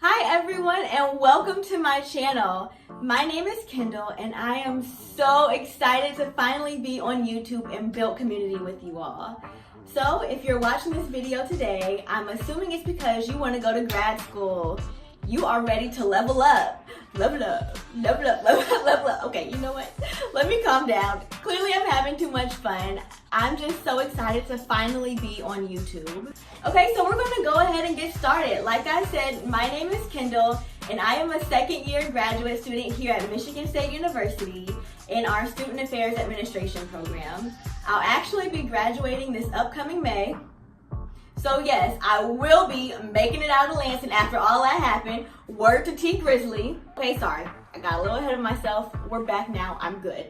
Hi everyone and welcome to my channel. My name is Kendall and I am so excited to finally be on YouTube and build community with you all. So if you're watching this video today, I'm assuming it's because you want to go to grad school. You are ready to level up. Level up, level up, level up, level up. Okay, you know what? Let me calm down. Clearly I'm having too much fun. I'm just so excited to finally be on YouTube. Okay, so we're gonna go ahead and get started. Like I said, my name is Kendall and I am a second year graduate student here at Michigan State University in our Student Affairs Administration program. I'll actually be graduating this upcoming May. So yes, I will be making it out of Lansing after all that happened. Word to T Grizzly. Okay, sorry, I got a little ahead of myself. We're back now, I'm good.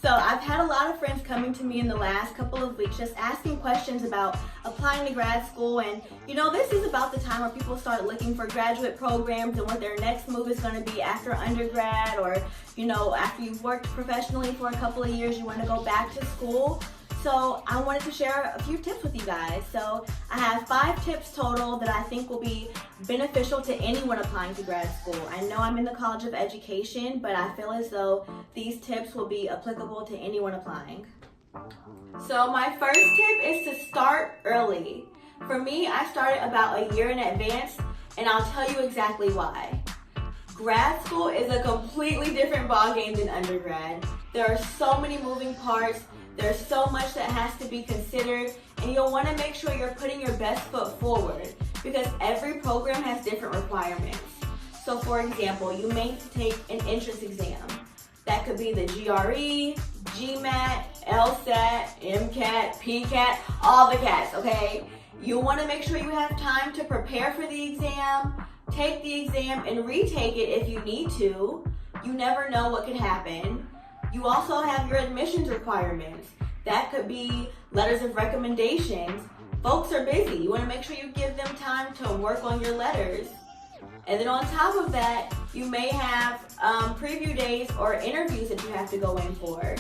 So I've had a lot of friends coming to me in the last couple of weeks just asking questions about applying to grad school. And you know, this is about the time where people start looking for graduate programs and what their next move is gonna be after undergrad, or you know, after you've worked professionally for a couple of years, you wanna go back to school. So I wanted to share a few tips with you guys. So I have 5 tips total that I think will be beneficial to anyone applying to grad school. I know I'm in the College of Education, but I feel as though these tips will be applicable to anyone applying. So my first tip is to start early. For me, I started about a year in advance, and I'll tell you exactly why. Grad school is a completely different ballgame than undergrad. There are so many moving parts. There's so much that has to be considered, and you'll want to make sure you're putting your best foot forward because every program has different requirements. So for example, you may take an entrance exam. That could be the GRE, GMAT, LSAT, MCAT, PCAT, all the cats, okay? You want to make sure you have time to prepare for the exam, take the exam, and retake it if you need to. You never know what could happen. You also have your admissions requirements. That could be letters of recommendations. Folks are busy. You want to make sure you give them time to work on your letters. And then on top of that, you may have preview days or interviews that you have to go in for.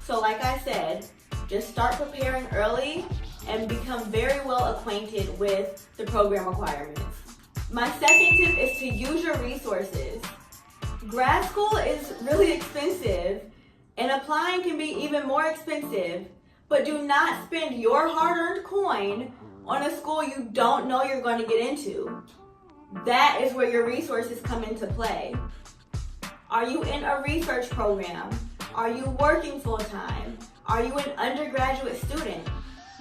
So like I said, just start preparing early and become very well acquainted with the program requirements. My second tip is to use your resources. Grad school is really expensive, and applying can be even more expensive, but do not spend your hard-earned coin on a school you don't know you're going to get into. That is where your resources come into play. Are you in a research program? Are you working full-time? Are you an undergraduate student?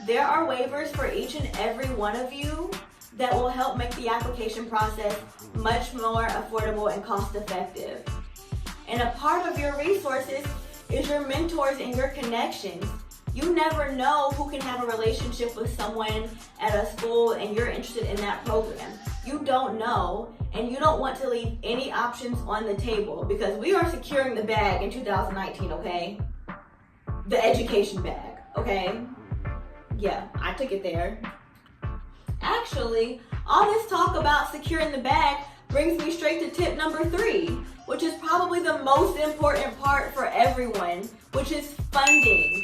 There are waivers for each and every one of you that will help make the application process much more affordable and cost-effective. And a part of your resources is your mentors and your connections. You never know who can have a relationship with someone at a school and you're interested in that program. You don't know, and you don't want to leave any options on the table because we are securing the bag in 2019, okay? The education bag, okay? Yeah, I took it there. Actually, all this talk about securing the bag brings me straight to tip number 3, which is probably the most important part for everyone, which is funding.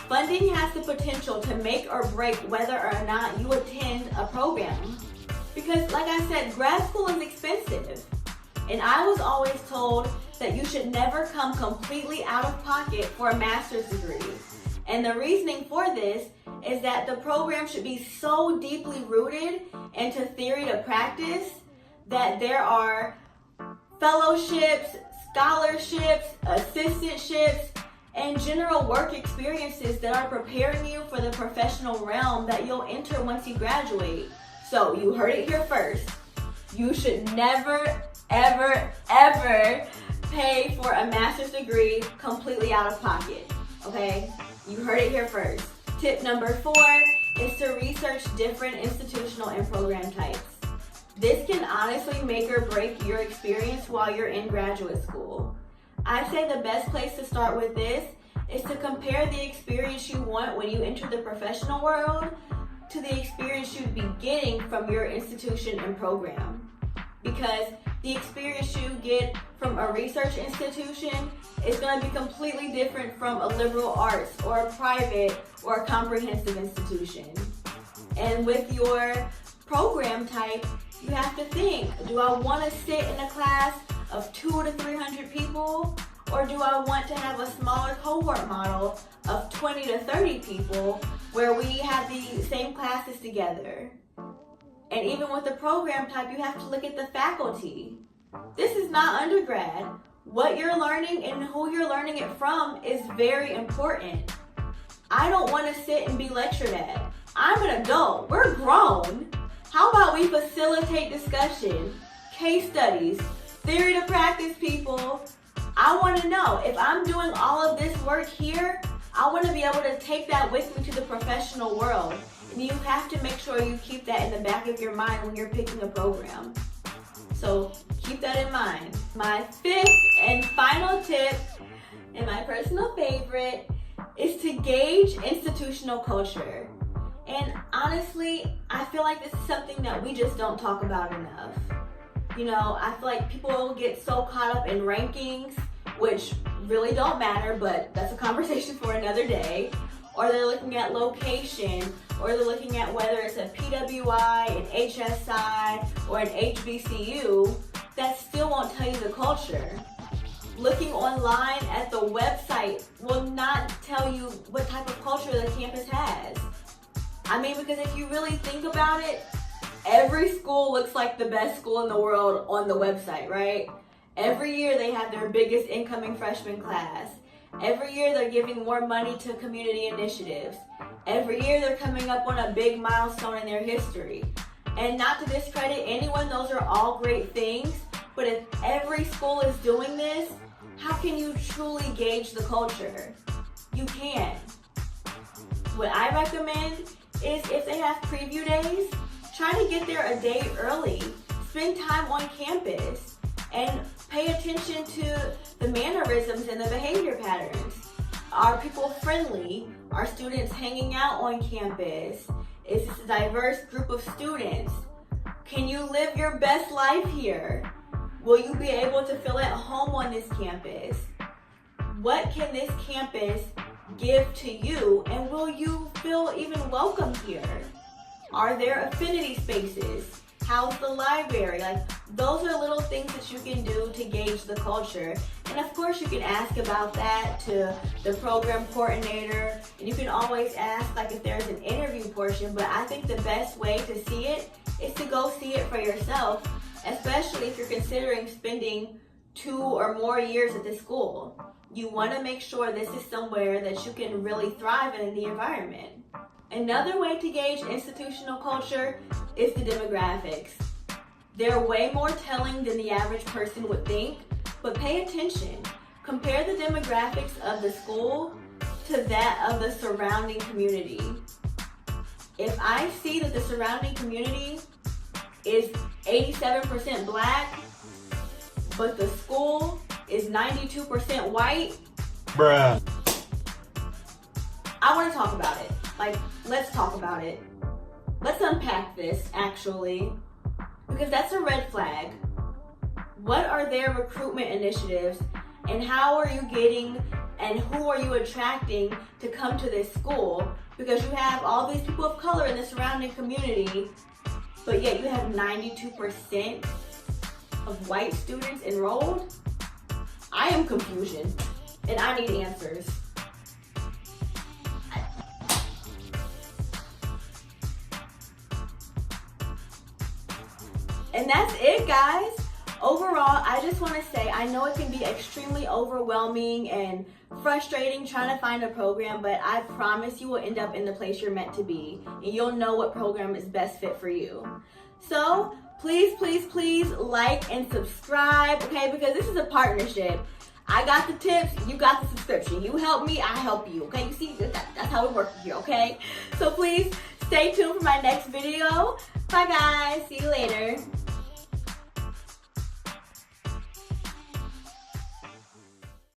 Funding has the potential to make or break whether or not you attend a program. Because like I said, grad school is expensive. And I was always told that you should never come completely out of pocket for a master's degree. And the reasoning for this is that the program should be so deeply rooted into theory to practice that there are fellowships, scholarships, assistantships, and general work experiences that are preparing you for the professional realm that you'll enter once you graduate. So you heard it here first. You should never, ever, ever pay for a master's degree completely out of pocket, okay? You heard it here first. Tip number 4 is to research different institutional and program types. This can honestly make or break your experience while you're in graduate school. I'd say the best place to start with this is to compare the experience you want when you enter the professional world to the experience you'd be getting from your institution and program. Because the experience you get from a research institution is going to be completely different from a liberal arts or a private or a comprehensive institution. And with your program type, You have to think, do I want to sit in a class of 200 to 300 people? Or do I want to have a smaller cohort model of 20 to 30 people where we have the same classes together? And even with the program type, you have to look at the faculty. This is not undergrad. What you're learning and who you're learning it from is very important. I don't want to sit and be lectured at. I'm an adult. We're grown. How about we facilitate discussion, case studies, theory to practice, people? I want to know, if I'm doing all of this work here, I want to be able to take that with me to the professional world. And you have to make sure you keep that in the back of your mind when you're picking a program. So keep that in mind. My fifth and final tip, and my personal favorite, is to gauge institutional culture. And honestly, I feel like this is something that we just don't talk about enough. You know, I feel like people get so caught up in rankings, which really don't matter, but that's a conversation for another day. Or they're looking at location, or they're looking at whether it's a PWI, an HSI, or an HBCU, that still won't tell you the culture. Looking online at the website will not tell you what type of culture the campus has. I mean, because if you really think about it, every school looks like the best school in the world on the website, right? Every year they have their biggest incoming freshman class. Every year they're giving more money to community initiatives. Every year they're coming up on a big milestone in their history. And not to discredit anyone, those are all great things. But if every school is doing this, how can you truly gauge the culture? You can't. What I recommend is if they have preview days, try to get there a day early. Spend time on campus and pay attention to the mannerisms and the behavior patterns. Are people friendly? Are students hanging out on campus? Is this a diverse group of students? Can you live your best life here? Will you be able to feel at home on this campus? What can this campus give to you, and will you feel even welcome here? Are there affinity spaces? How's the library? Like, those are little things that you can do to gauge the culture. And of course you can ask about that to the program coordinator, and you can always ask like if there's an interview portion, but I think the best way to see it is to go see it for yourself, especially if you're considering spending 2 or more years at this school. You want to make sure this is somewhere that you can really thrive in the environment. Another way to gauge institutional culture is the demographics. They're way more telling than the average person would think, but pay attention. Compare the demographics of the school to that of the surrounding community. If I see that the surrounding community is 87% black, but the school is 92% white, bruh, I want to talk about it. Like, let's talk about it. Let's unpack this, actually, because that's a red flag. What are their recruitment initiatives, and how are you getting and who are you attracting to come to this school? Because you have all these people of color in the surrounding community, but yet you have 92% of white students enrolled? I am confusion, and I need answers. And that's it, guys. Overall, I just want to say, I know it can be extremely overwhelming and frustrating trying to find a program, but I promise you will end up in the place you're meant to be, and you'll know what program is best fit for you. So please, please, please like and subscribe, okay? Because this is a partnership. I got the tips, you got the subscription. You help me, I help you, okay? You see, that's how it works here, okay? So please stay tuned for my next video. Bye, guys. See you later.